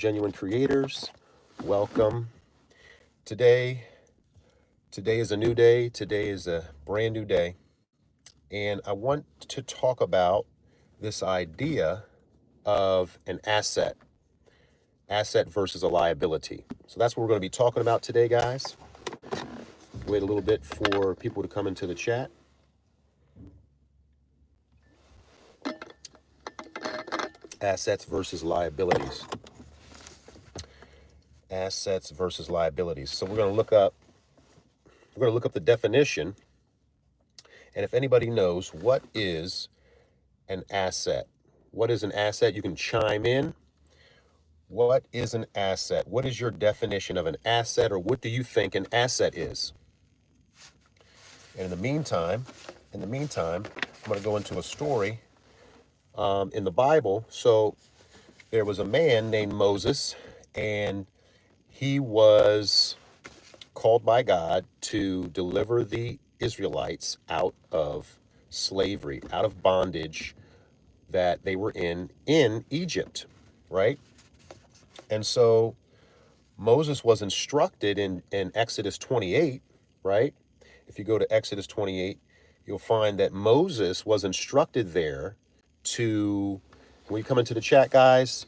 Genuine Creators. Welcome. Today is a new day. Today is a brand new day. And I want to talk about this idea of an asset versus a liability. So that's what we're going to be talking about today, guys. Wait a little bit for people to come into the chat. Assets versus liabilities. Assets versus liabilities. So we're going to look up the definition. And if anybody knows what is an asset, what is an asset, you can chime in. What is an asset? What is your definition of an asset, or what do you think an asset is? And in the meantime, I'm going to go into a story in the Bible. So there was a man named Moses, and he was called by God to deliver the Israelites out of slavery, out of bondage that they were in Egypt, right? And so Moses was instructed in Exodus 28, right? If you go to Exodus 28, you'll find that Moses was instructed there to, when you come into the chat, guys,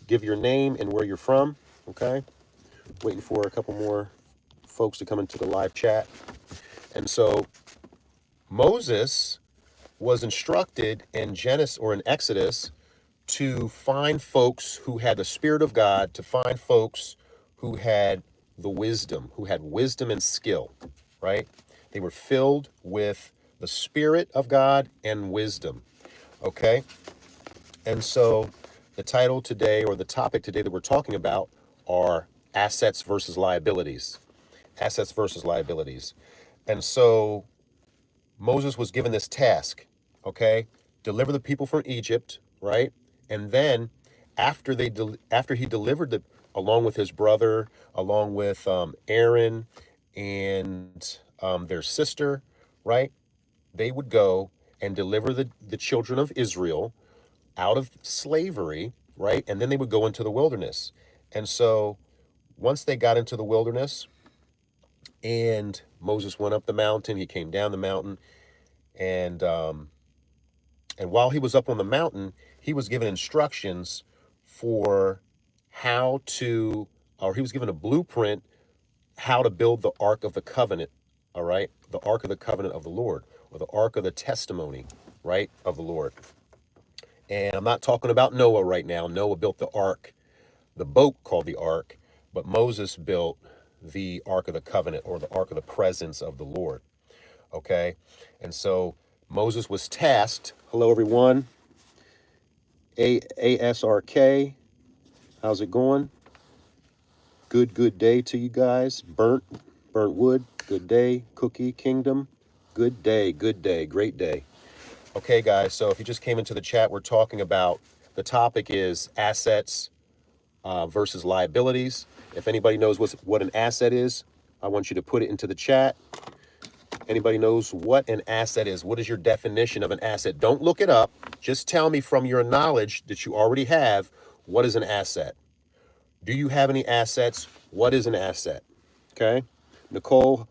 give your name and where you're from, okay? Waiting for a couple more folks to come into the live chat. And so Moses was instructed in Genesis or in Exodus to find folks who had the Spirit of God, to find folks who had wisdom and skill, right? They were filled with the Spirit of God and wisdom, okay? And so the title today, or the topic today that we're talking about, are assets versus liabilities. Assets versus liabilities. And so Moses was given this task, okay? Deliver the people from Egypt, right? And then after he delivered along with his brother, along with Aaron and their sister, right? They would go and deliver the children of Israel out of slavery, right? And then they would go into the wilderness. And so once they got into the wilderness and Moses went up the mountain, he came down the mountain, and while he was up on the mountain, he was given instructions for how to, or he was given a blueprint how to build the Ark of the Covenant, all right? The Ark of the Covenant of the Lord, or the Ark of the Testimony, right, of the Lord. And I'm not talking about Noah right now. Noah built the Ark, the boat called the Ark, but Moses built the Ark of the Covenant, or the Ark of the Presence of the Lord, okay? And so Moses was tasked. Hello, everyone. ASRK. How's it going? Good day to you guys. Burnt wood. Good day. Cookie Kingdom. Good day. Great day. Okay, guys. So if you just came into the chat, we're talking about, the topic is assets versus liabilities. If anybody knows what an asset is, I want you to put it into the chat. Anybody knows what an asset is? What is your definition of an asset? Don't look it up. Just tell me from your knowledge that you already have, what is an asset? Do you have any assets? What is an asset? Okay. Nicole,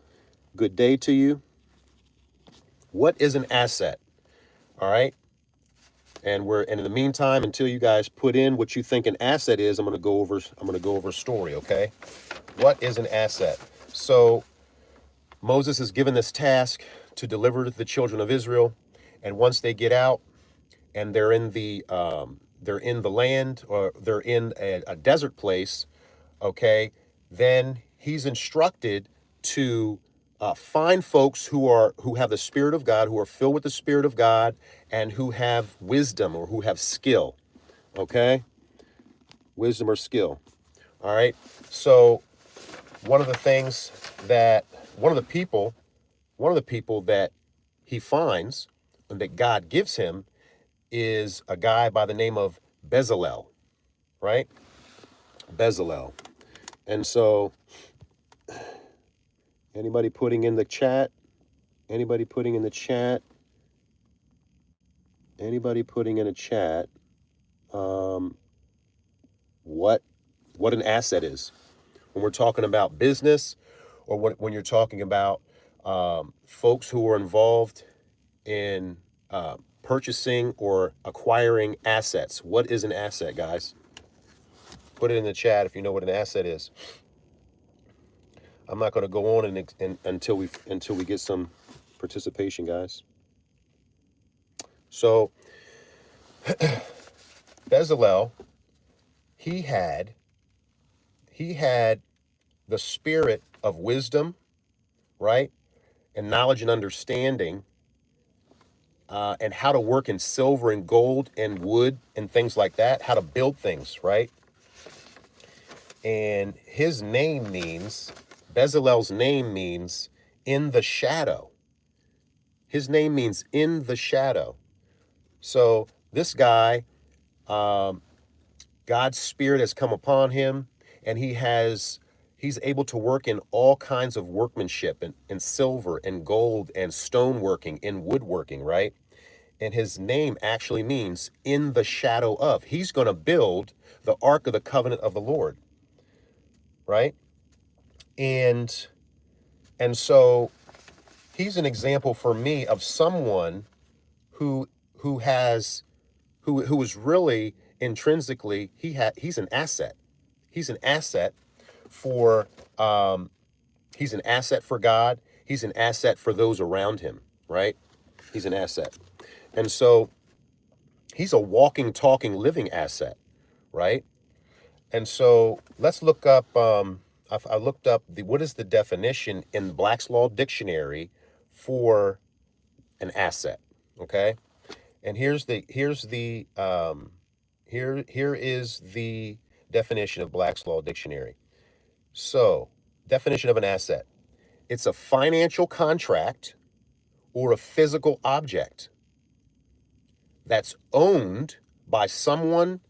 good day to you. What is an asset? All right. And in the meantime, until you guys put in what you think an asset is, I'm going to go over a story, okay? What is an asset? So Moses is given this task to deliver the children of Israel, and once they get out and they're in the land, or they're in a desert place, okay, then he's instructed to find folks who have the Spirit of God, who are filled with the Spirit of God, and who have wisdom, or who have skill, okay? Wisdom or skill. All right. So one of the people that he finds and that God gives him is a guy by the name of Bezalel, right? Bezalel. And so anybody putting in the chat? Anybody putting in a chat? what an asset is. When we're talking about business, or when you're talking about folks who are involved in purchasing or acquiring assets. What is an asset, guys? Put it in the chat if you know what an asset is. I'm not going to go on until we get some participation, guys. So Bezalel, he had the spirit of wisdom, right, and knowledge and understanding, and how to work in silver and gold and wood and things like that, how to build things, right? And his name means, Bezalel's name means in the shadow. His name means in the shadow. So this guy, God's spirit has come upon him, and he's able to work in all kinds of workmanship, and silver and gold and stoneworking and woodworking, right? And his name actually means in the shadow of. He's going to build the Ark of the Covenant of the Lord, right? And so he's an example for me of someone who is really intrinsically, he's an asset. He's an asset for he's an asset for God. He's an asset for those around him, right? He's an asset. And so he's a walking, talking, living asset, right? And so let's look up, I looked up what is the definition in Black's Law Dictionary for an asset, okay? And here is the definition of Black's Law Dictionary. So, definition of an asset. It's a financial contract or a physical object that's owned by someone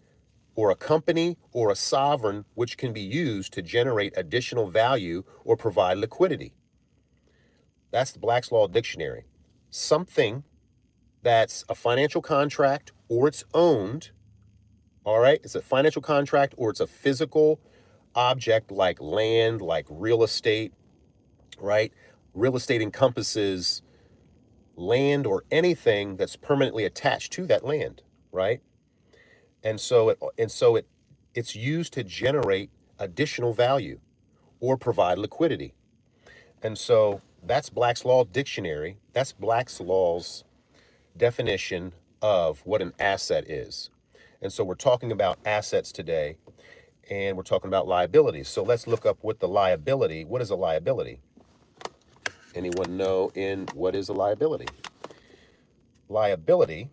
or a company or a sovereign, which can be used to generate additional value or provide liquidity. That's the Black's Law Dictionary. Something that's a financial contract or it's owned, all right? It's a financial contract or it's a physical object like land, like real estate, right? Real estate encompasses land or anything that's permanently attached to that land, right? And so it's used to generate additional value or provide liquidity. And so that's Black's Law Dictionary. That's Black's Law's definition of what an asset is. And so we're talking about assets today, and we're talking about liabilities. So let's look up what is a liability? Anyone know what is a liability? Liability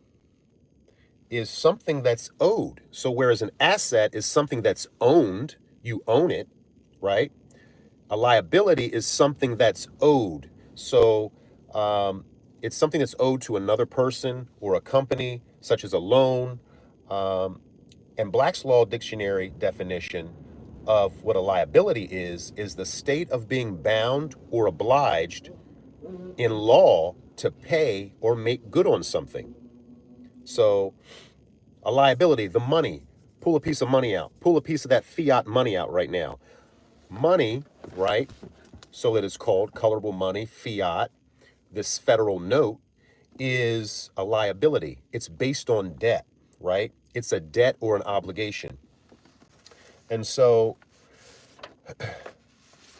is something that's owed. So whereas an asset is something that's owned, you own it, right? A liability is something that's owed. So it's something that's owed to another person or a company, such as a loan. And Black's Law Dictionary definition of what a liability is the state of being bound or obliged in law to pay or make good on something. So a liability, the money, pull a piece of money out, pull a piece of that fiat money out right now. Money, right? So it is called colorable money, fiat. This federal note is a liability. It's based on debt, right? It's a debt or an obligation. And so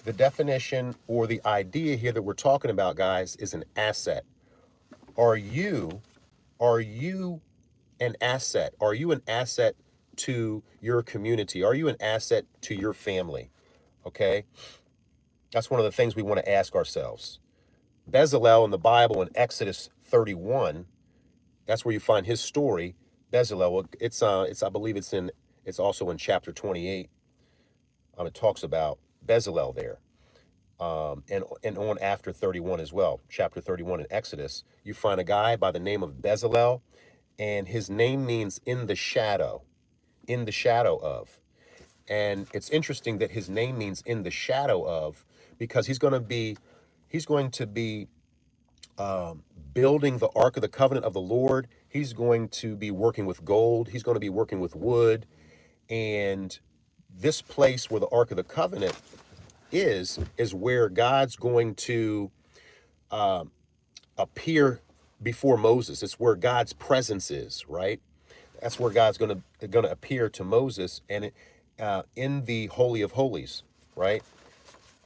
the definition or the idea here that we're talking about, guys, is an asset. Are you an asset? Are you an asset to your community? Are you an asset to your family? Okay? That's one of the things we want to ask ourselves. Bezalel in the Bible in Exodus 31, that's where you find his story. Bezalel, it's I believe it's also in chapter 28. It talks about Bezalel there. And on after 31 as well, chapter 31 in Exodus, you find a guy by the name of Bezalel, and his name means in the shadow of. And it's interesting that his name means in the shadow of, because he's going to be building the Ark of the Covenant of the Lord. He's going to be working with gold. He's going to be working with wood. And this place where the Ark of the Covenant is where God's going to appear before Moses. It's where God's presence is, right? That's where God's going to appear to Moses, and in the Holy of Holies, right?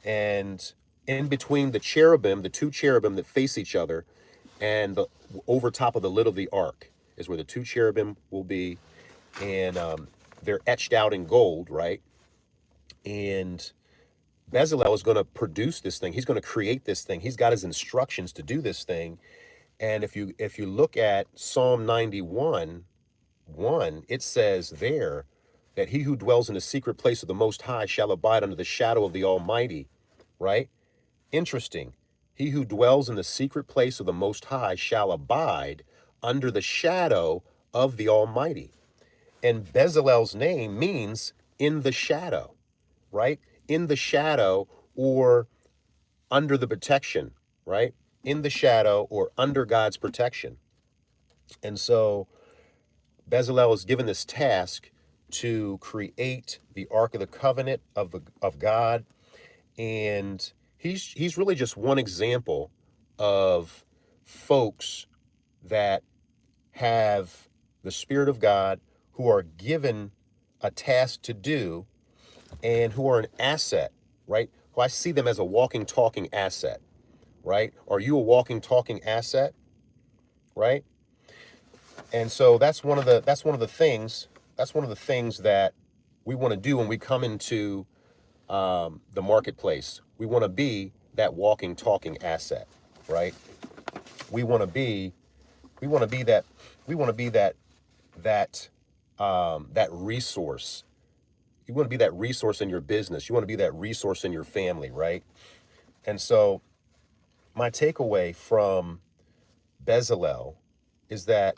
And in between the cherubim, the two cherubim that face each other, and the over top of the lid of the ark is where the two cherubim will be, and they're etched out in gold, right? And Bezalel is going to produce this thing. He's going to create this thing. He's got his instructions to do this thing. And if you look at Psalm 91:1, it says there that he who dwells in the secret place of the Most High shall abide under the shadow of the Almighty, right? Interesting. He who dwells in the secret place of the Most High shall abide under the shadow of the Almighty. And Bezalel's name means in the shadow, right? In the shadow or under the protection, right? In the shadow or under God's protection. And so Bezalel is given this task to create the Ark of the Covenant of God, and he's really just one example of folks that have the Spirit of God, who are given a task to do, and who are an asset, right? Who I see them as a walking, talking asset, right? Are you a walking, talking asset, right? And so that's one of the things that we want to do when we come into the marketplace. We want to be that walking, talking asset, right? We want to be that resource. You want to be that resource in your business. You want to be that resource in your family, right? And so my takeaway from Bezalel is that,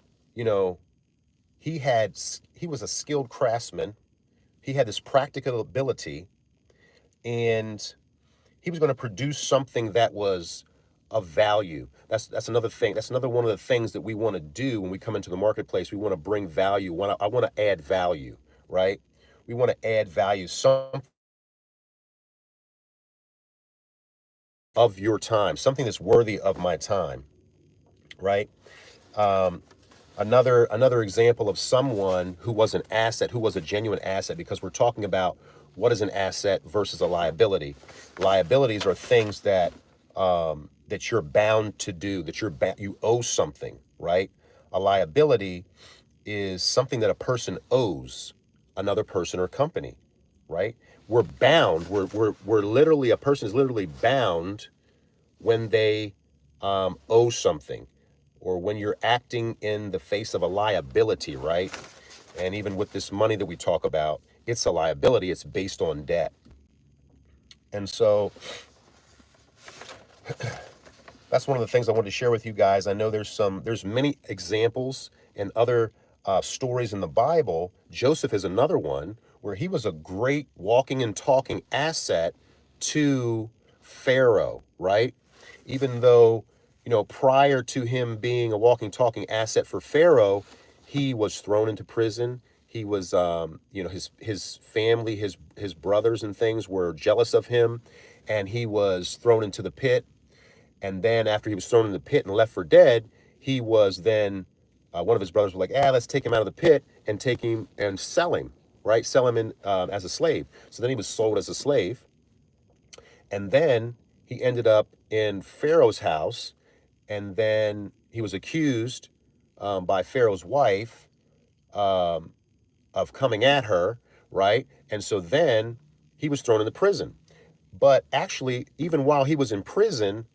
he was a skilled craftsman. He had this practical ability, and he was going to produce something that was of value. That's another thing. That's another one of the things that we want to do when we come into the marketplace. We want to bring value. I want to add value, right? We want to add value, some of your time, something that's worthy of my time, right? Another example of someone who was an asset, who was a genuine asset, because we're talking about what is an asset versus a liability. Liabilities are things that that you're bound to do, that you owe something, right? A liability is something that a person owes another person or company, right? We're bound. We're literally, a person is literally bound when they owe something, or when you're acting in the face of a liability, right? And even with this money that we talk about, it's a liability. It's based on debt. And so that's one of the things I wanted to share with you guys. I know there's many examples and other stories in the Bible. Joseph is another one where he was a great walking and talking asset to Pharaoh, right? Even though, prior to him being a walking, talking asset for Pharaoh, he was thrown into prison. He was, his family, his brothers and things were jealous of him, and he was thrown into the pit. And then after he was thrown in the pit and left for dead, he was then, one of his brothers was like, let's take him out of the pit and take him and sell him, right? Sell him in as a slave. So then he was sold as a slave. And then he ended up in Pharaoh's house. And then he was accused by Pharaoh's wife of coming at her, right? And so then he was thrown into prison. But actually, even while he was in prison,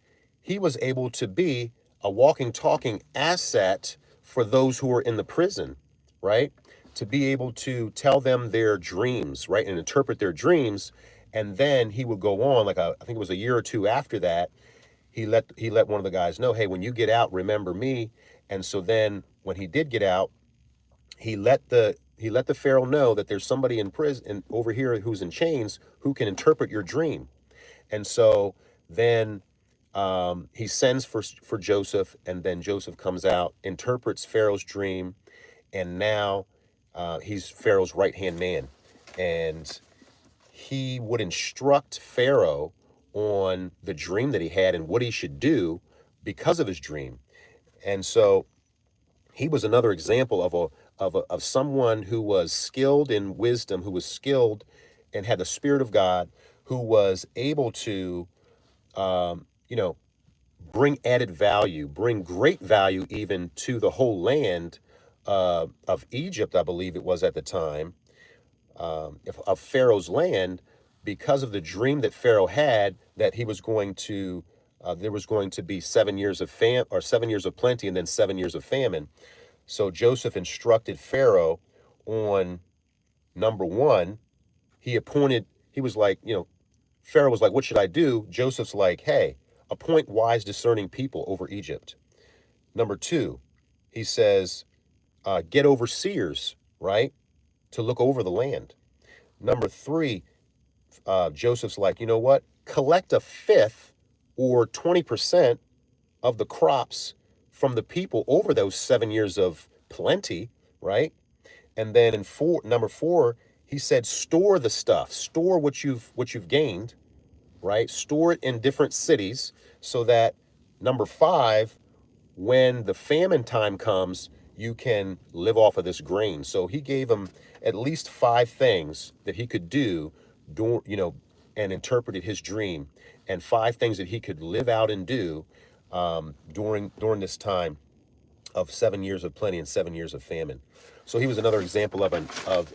he was able to be a walking, talking asset for those who were in the prison, right? To be able to tell them their dreams, right? And interpret their dreams. And then he would go on, I think it was a year or two after that, he let one of the guys know, hey, when you get out, remember me. And so then when he did get out, he let the Pharaoh know that there's somebody in prison over here who's in chains who can interpret your dream. And so then he sends for Joseph, and then Joseph comes out, interprets Pharaoh's dream, and now he's Pharaoh's right-hand man. And he would instruct Pharaoh on the dream that he had and what he should do because of his dream. And so he was another example of someone who was skilled in wisdom, who was skilled and had the Spirit of God, who was able to, you know, bring added value, bring great value even to the whole land of Egypt, I believe it was at the time, of Pharaoh's land, because of the dream that Pharaoh had that he was going to, there was going to be 7 years of 7 years of plenty and then 7 years of famine. So Joseph instructed Pharaoh on number one. He was like, Pharaoh was like, what should I do? Joseph's like, hey, appoint wise, discerning people over Egypt. Number two, he says, get overseers, right, to look over the land. Number three, Joseph's like, you know what? Collect a fifth or 20% of the crops from the people over those 7 years of plenty, right? And then number four, he said, store the stuff, store what you've gained, right? Store it in different cities so that number five, when the famine time comes, you can live off of this grain. So he gave him at least 5 things that he could do, and interpreted his dream, and 5 things that he could live out and do during this time of 7 years of plenty and 7 years of famine. So he was another example of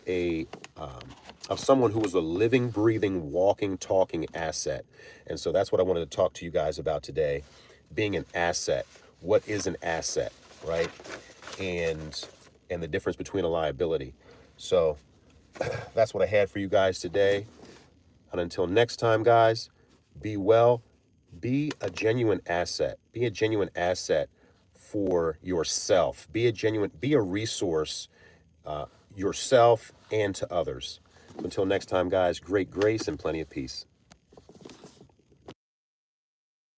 someone who was a living, breathing, walking, talking asset. And so that's what I wanted to talk to you guys about today, being an asset. What is an asset, right? And the difference between a liability. So that's what I had for you guys today. And until next time, guys, be well, be a genuine asset. Be a genuine asset for yourself. Be a resource, yourself and to others. Until next time, guys, great grace and plenty of peace.